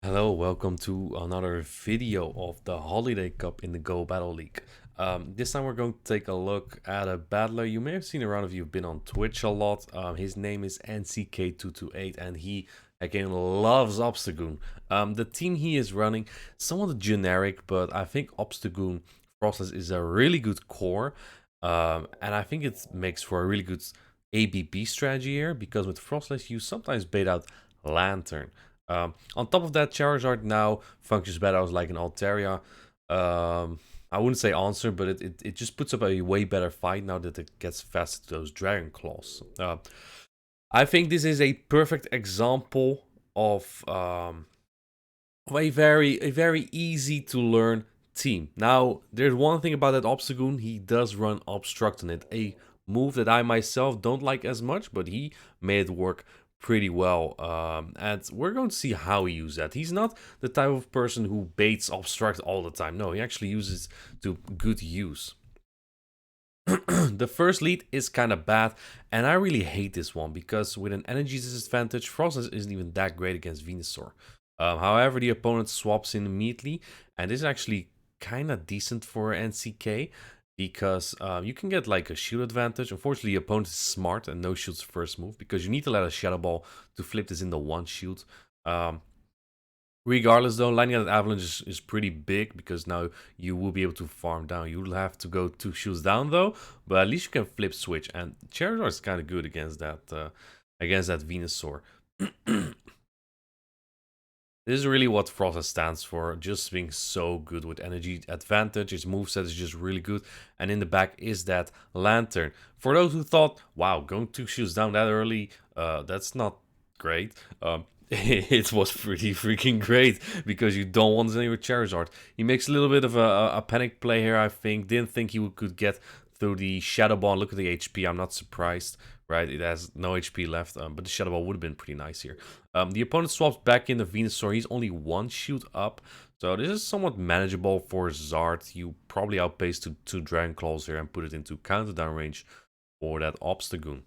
Hello, welcome to another video of the Holiday Cup in the Go Battle League. This time we're going to take a look at a battler you may have seen around if you've been on Twitch a lot. His name is NCK228 and he again loves Obstagoon. The team he is running, somewhat generic, but I think Obstagoon Frostless is a really good core. And I think it makes for a really good ABB strategy here because with Frostless you sometimes bait out Lantern. On top of that, Charizard now functions better as like an Altaria. I wouldn't say answer, but it just puts up a way better fight now that it gets fast to those Dragon Claws. I think this is a perfect example of a very easy to learn team. Now, there's one thing about that Obstagoon, he does run Obstruct on it, a move that I myself don't like as much, but he made it work pretty well. And we're going to see how he uses that. He's not the type of person who baits Obstruct all the time. No, he actually uses it to good use. The first lead is kind of bad, and I really hate this one because with an energy disadvantage, Frostless isn't even that great against Venusaur. However, the opponent swaps in immediately, and this is actually kind of decent for NCK because you can get like a shield advantage. Unfortunately, the opponent is smart and no shield's first move because you need to let a Shadow Ball to flip this into one shield. Regardless though, lining out Avalanche is pretty big because now you will be able to farm down. You'll have to go 2 shields down though, but at least you can flip switch. And Charizard is kind of good against that Venusaur. This is really what Frostless stands for, just being so good with energy advantage. His moveset is just really good. And in the back is that Lantern. For those who thought, wow, going 2 shields down that early, that's not great. It was pretty freaking great because you don't want any with Charizard. He makes a little bit of a panic play here, I think. Didn't think he could get through the Shadow Ball. Look at the HP. I'm not surprised, right? It has no HP left, but the Shadow Ball would have been pretty nice here. The opponent swaps back in the Venusaur. He's only 1 shield up, so this is somewhat manageable for Zard. You probably outpace to 2 Dragon Claws here and put it into counter-down range for that Obstagoon.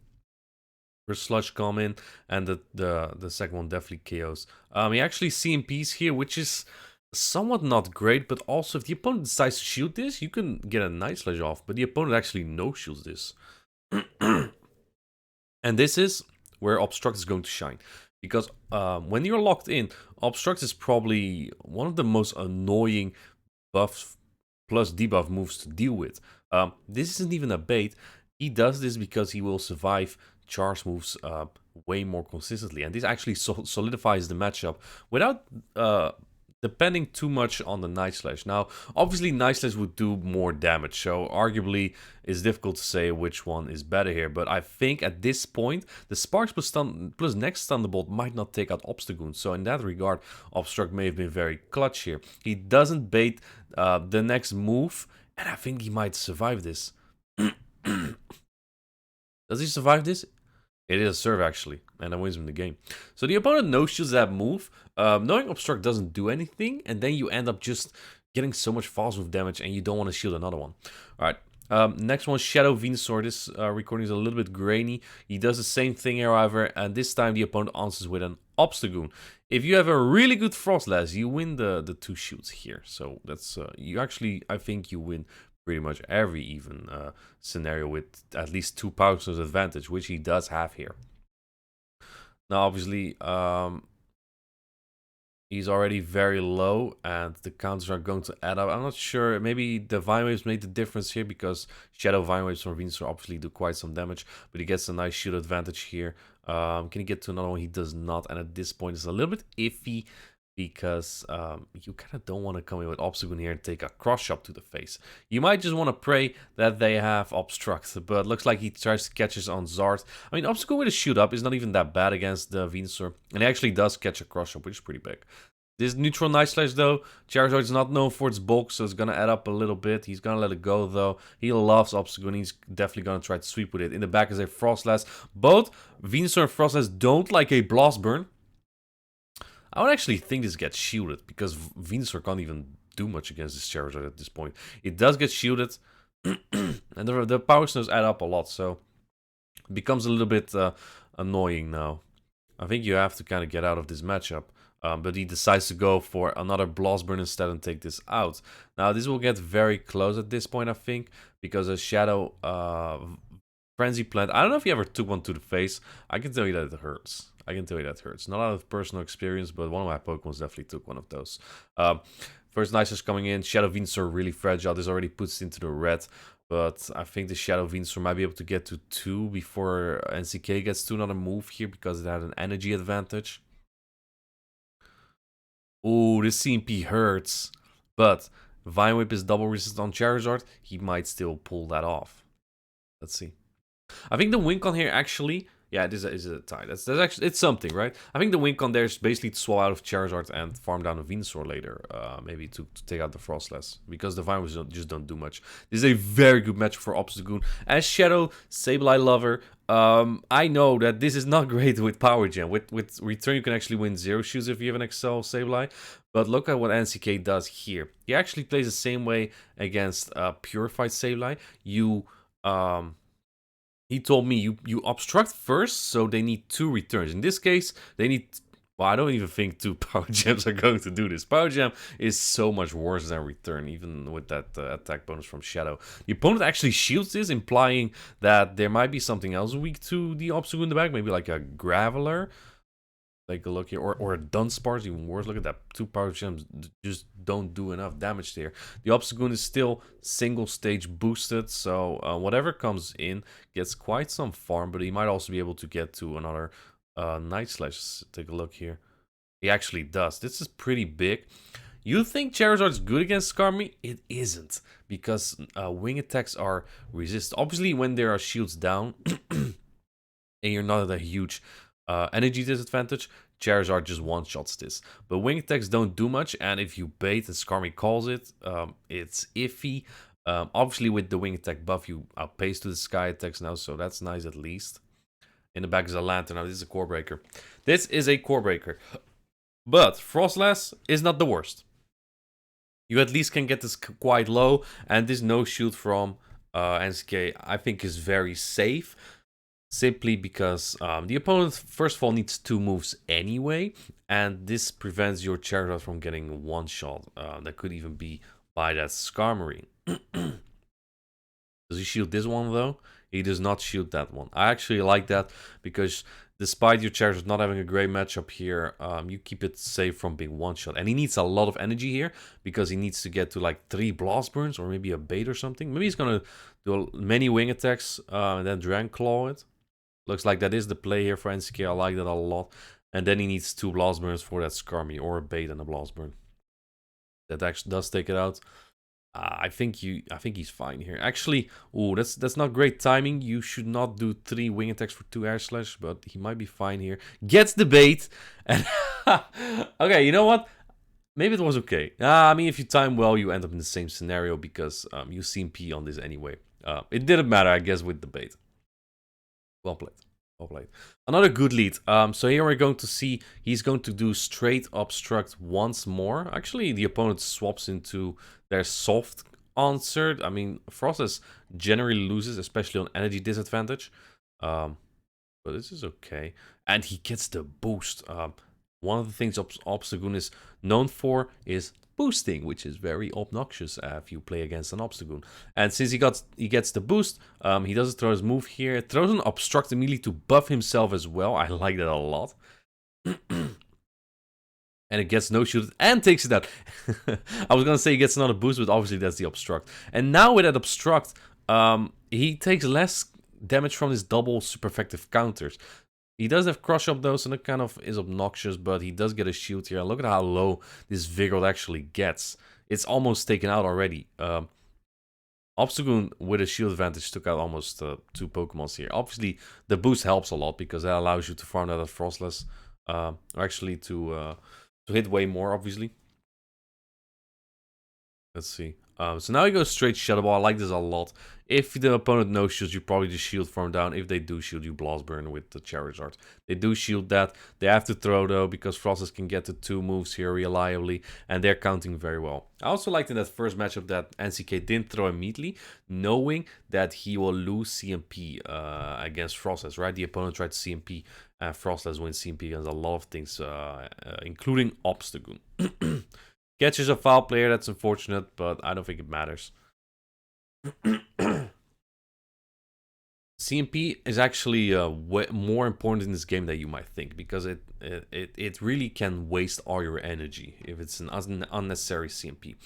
First Sludge come in, and the second one definitely KOs. He actually CMPs here, which is somewhat not great, but also if the opponent decides to shield this, you can get a nice Sludge off, but the opponent actually no-shields this. And this is where Obstruct is going to shine. Because when you're locked in, Obstruct is probably one of the most annoying buff plus debuff moves to deal with. This isn't even a bait. He does this because he will survive charge moves way more consistently. And this actually solidifies the matchup without depending too much on the Night Slash. Now, obviously, Night Slash would do more damage, so arguably it's difficult to say which one is better here. But I think at this point, the Sparks plus next Thunderbolt might not take out Obstagoon. So in that regard, Obstruct may have been very clutch here. He doesn't bait the next move, and I think he might survive this. Does he survive this? It is a serve actually, and that wins him the game. So the opponent no-shields that move, knowing Obstruct doesn't do anything, and then you end up just getting so much fast move damage, and you don't want to shield another one. Alright, next one, Shadow Venusaur. This recording is a little bit grainy. He does the same thing here, however, and this time the opponent answers with an Obstagoon. If you have a really good Frostless, you win the 2 shields here. So that's, you actually, I think you win pretty much every even scenario with at least 2 power source advantage, which he does have here. Now, obviously, he's already very low, and the counters are going to add up. I'm not sure. Maybe the Vine Waves made the difference here because Shadow Vine Waves from Venusaur obviously do quite some damage, but he gets a nice shield advantage here. Can he get to another one? He does not, and at this point, it's a little bit iffy because you kind of don't want to come in with Obstagoon here and take a cross shot to the face. You might just want to pray that they have Obstruct, but looks like he tries to catch us on Zard. I mean, Obstagoon with a shoot up is not even that bad against the Venusaur, and he actually does catch a cross shot, which is pretty big. This neutral Night Slash though, Charizard is not known for its bulk, so it's gonna add up a little bit. He's gonna let it go though. He loves Obstagoon. He's definitely gonna try to sweep with it. In the back is a Frostless. Both Venusaur and Frostless don't like a Blast Burn. I would actually think this gets shielded because Venusaur can't even do much against this Charizard at this point. It does get shielded, and the power snows add up a lot, so it becomes a little bit annoying now. I think you have to kind of get out of this matchup. But he decides to go for another Blast Burn instead and take this out. Now, this will get very close at this point, I think, because a Shadow Frenzy Plant, I don't know if you ever took one to the face. I can tell you that it hurts. I can tell you that it hurts. Not out of personal experience, but one of my Pokemon definitely took one of those. First Nicers coming in. Shadow Venusaur really fragile. This already puts it into the red. But I think the Shadow Venusaur might be able to get to 2 before NCK gets to another move here because it had an energy advantage. Ooh, this CMP hurts. But Vine Whip is double resistant on Charizard. He might still pull that off. Let's see. I think the wink on here actually... Yeah, this is a tie. That's actually... It's something, right? I think the wink on there is basically to swallow out of Charizard and farm down a Venusaur later. Maybe to take out the Frostless. Because the Vine Whips just don't do much. This is a very good match for Obstagoon. As Shadow Sableye lover, I know that this is not great with Power Gem. With Return, you can actually win 0 shoots if you have an Excel Sableye. But look at what NCK does here. He actually plays the same way against Purified Sableye. He told me you obstruct first, so they need 2 returns. In this case, they need... Well, I don't even think 2 Power Gems are going to do this. Power Gem is so much worse than return, even with that attack bonus from Shadow. The opponent actually shields this, implying that there might be something else weak to the Obstacle in the back. Maybe like a Graveler. Take a look here. Or a Dunsparce, even worse. Look at that. 2 Power Gems just don't do enough damage there. The Obstagoon is still single stage boosted, so whatever comes in gets quite some farm, but he might also be able to get to another Night Slash. Take a look here. He actually does. This is pretty big. You think Charizard's good against Skarmory? It isn't, because wing attacks are resist. Obviously, when there are shields down, and you're not at a huge energy disadvantage, Charizard just one-shots this. But wing attacks don't do much, and if you bait and Skarmory calls it, it's iffy. Obviously, with the wing attack buff, you outpace to the sky attacks now, so that's nice at least. In the back is a Lantern. Now, this is a Core Breaker. This is a Core Breaker. But Frostless is not the worst. You at least can get this quite low, and this no shield from NCK I think is very safe. Simply because the opponent, first of all, needs 2 moves anyway, and this prevents your Charizard from getting one shot. That could even be by that Skarmory. Does he shield this one, though? He does not shield that one. I actually like that, because despite your Charizard not having a great matchup here, you keep it safe from being one-shot. And he needs a lot of energy here, because he needs to get to like 3 Blast Burns, or maybe a bait or something. Maybe he's going to do many wing attacks, and then Dragon Claw it. Looks like that is the play here for NCK. I like that a lot. And then he needs 2 Blast Burns for that Skarmory, or a bait and a Blast Burn. That actually does take it out. I think he's fine here. Actually, ooh, that's not great timing. You should not do 3 wing attacks for 2 Air Slash, but he might be fine here. Gets the bait. And okay, you know what? Maybe it was okay. I mean, if you time well, you end up in the same scenario, because you CMP on this anyway. It didn't matter, I guess, with the bait. Well played. Well played. Another good lead. So here we're going to see he's going to do straight Obstruct once more. Actually, the opponent swaps into their soft answer. I mean, Frostless generally loses, especially on energy disadvantage. But this is okay. And he gets the boost. One of the things Obstagoon is known for is boosting, which is very obnoxious if you play against an Obstagoon. And since he gets the boost, he doesn't throw his move here. Throws an Obstruct immediately to buff himself as well. I like that a lot. And it gets no shoot and takes it out. I was gonna say he gets another boost, but obviously that's the Obstruct. And now with that Obstruct, he takes less damage from his double super effective counters. He does have Crush Up though, so that kind of is obnoxious, but he does get a shield here. Look at how low this Vigor actually gets. It's almost taken out already. Obstagoon with a shield advantage took out almost 2 Pokemons here. Obviously, the boost helps a lot, because that allows you to farm that at Frostless. Or actually to hit way more, obviously. Let's see. So now he goes straight Shadow Ball. I like this a lot. If the opponent no shields, you probably just shield form down. If they do shield, you Blast Burn with the Charizard. They do shield that. They have to throw though, because Frostless can get to 2 moves here reliably, and they're counting very well. I also liked in that first matchup that NCK didn't throw immediately, knowing that he will lose CMP against Frostless, right? The opponent tried to CMP, and Frostless wins CMP against a lot of things, including Obstagoon. Catches a foul player, that's unfortunate, but I don't think it matters. CMP is actually more important in this game than you might think, because it really can waste all your energy if it's an unnecessary CMP.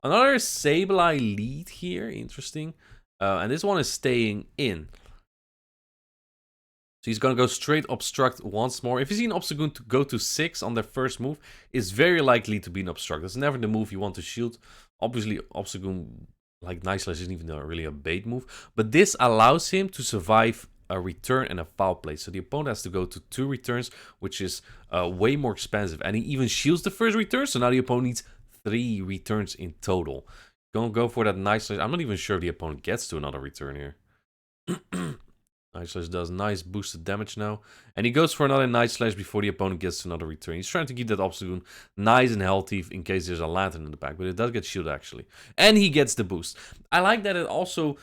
Another Sableye lead here, interesting. And this one is staying in. So he's going to go straight Obstruct once more. If you see an Obstagoon to go to 6 on their first move, it's very likely to be an Obstruct. That's never the move you want to shield. Obviously, Obstagoon, like Night Slash, isn't even really a bait move. But this allows him to survive a return and a foul play. So the opponent has to go to 2 returns, which is way more expensive. And he even shields the first return, so now the opponent needs 3 returns in total. Don't go for that Night Slash. I'm not even sure if the opponent gets to another return here. Night Slash does nice boosted damage now. And he goes for another Night Slash before the opponent gets to another return. He's trying to keep that Obstagoon nice and healthy in case there's a Lantern in the back. But it does get shielded actually. And he gets the boost. I like that it also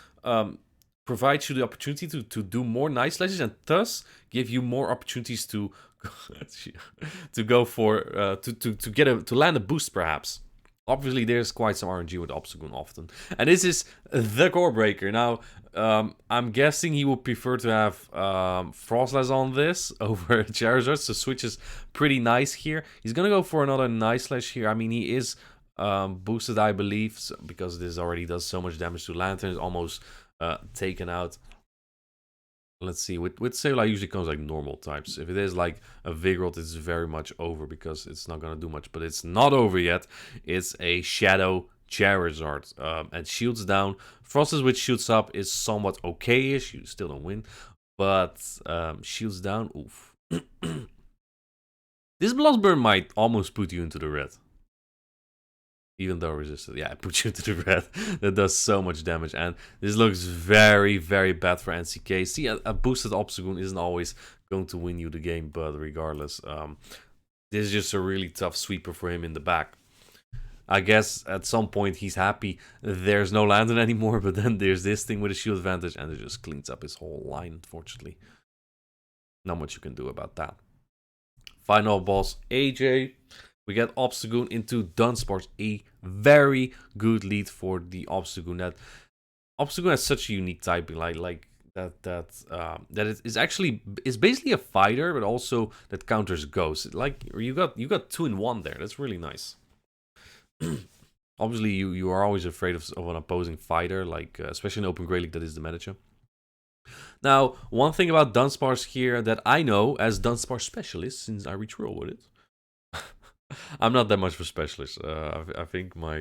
provides you the opportunity to do more Night Slashes, and thus give you more opportunities to go for to land a boost perhaps. Obviously, there's quite some RNG with Obstagoon often. And this is the core breaker. Now, I'm guessing he would prefer to have Frostless on this over Charizard. So switch is pretty nice here. He's going to go for another Night Slash here. I mean, he is boosted, I believe, so, because this already does so much damage to Lantern. It's almost taken out. Let's see, with Sableye usually comes like normal types. If it is like a Vigoroth, it's very much over because it's not going to do much. But it's not over yet. It's a Shadow Charizard. And shields down. Frostless with shields up is somewhat okay-ish. You still don't win. But shields down, oof. This Blast Burn might almost put you into the red. Even though resisted, yeah, it puts you into the red. That does so much damage, and this looks very, very bad for NCK. See, a boosted Obstagoon isn't always going to win you the game, but regardless, this is just a really tough sweeper for him in the back. I guess at some point he's happy there's no Lantern anymore, but then there's this thing with a shield advantage, and it just cleans up his whole line, unfortunately. Not much you can do about that. Final boss, AJ. We get Obstagoon into Dunsparce, a very good lead for the Obstagoon. That Obstagoon has such a unique typing, like that it is actually is basically a fighter, but also that counters ghosts. Like you got 2 in 1 there. That's really nice. Obviously, you are always afraid of an opposing fighter, like especially in Open Grey League, that is the meta. Now, one thing about Dunsparce here that I know as Dunsparce specialist, since I reach roll with it. I'm not that much of a specialist. I think my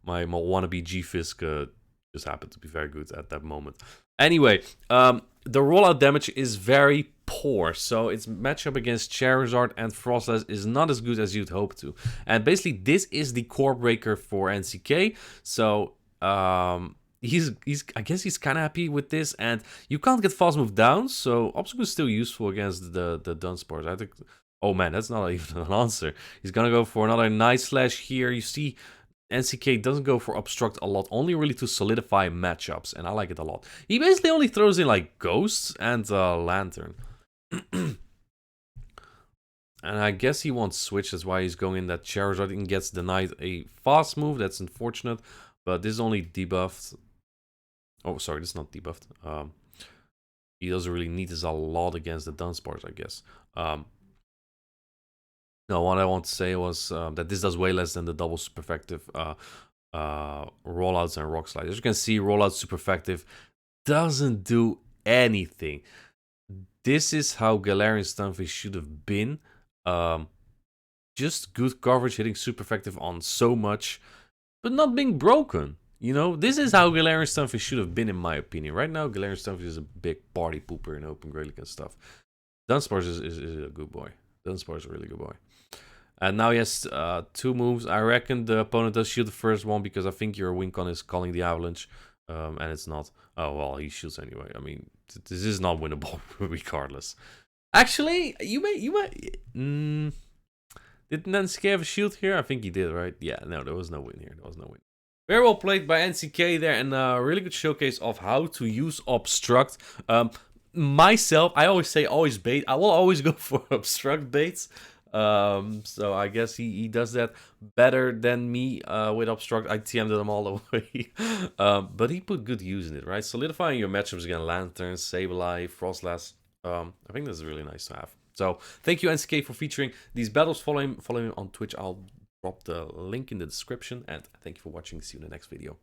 wannabe G-Fisk just happened to be very good at that moment. Anyway, the rollout damage is very poor, so its matchup against Charizard and Frostless is not as good as you'd hope to. And basically, this is the core breaker for NCK. So I guess he's kind of happy with this, and you can't get fast move down, so Obstacle is still useful against the Dunsparce. I think. Oh man, that's not even an answer. He's gonna go for another Night Slash here. You see, NCK doesn't go for Obstruct a lot, only really to solidify matchups, and I like it a lot. He basically only throws in like Ghosts and Lantern. And I guess he wants Switch, that's why he's going in that Charizard and gets denied a fast move. That's unfortunate, but this is only debuffed. Oh, sorry, this is not debuffed. He doesn't really need this a lot against the Dunsparce, I guess. No, what I want to say was that this does way less than the double super effective rollouts and rock slides. As you can see, rollout super effective doesn't do anything. This is how Galarian Stunfisk should have been. Just good coverage, hitting super effective on so much, but not being broken. You know, this is how Galarian Stunfisk should have been, in my opinion. Right now, Galarian Stunfisk is a big party pooper in Open Grey League and stuff. Dunsparce is a good boy. Dunsparce is a really good boy. And now he has 2 moves. I reckon the opponent does shield the first one because I think your Wincon is calling the Avalanche. And it's not. Oh, well, he shields anyway. I mean, this is not winnable regardless. Actually, you might. Didn't NCK have a shield here? I think he did, right? Yeah, no, there was no win here. There was no win. Very well played by NCK there, and a really good showcase of how to use Obstruct. Myself, I always say always bait. I will always go for Obstruct baits. So I guess he does that better than me with Obstruct. I TM'd them all the way. But he put good use in it, right? Solidifying your matchups against Lantern, Sableye, Frostlass. I think this is really nice to have. So thank you NCK for featuring these battles. Follow him on Twitch. I'll drop the link in the description. And thank you for watching. See you in the next video.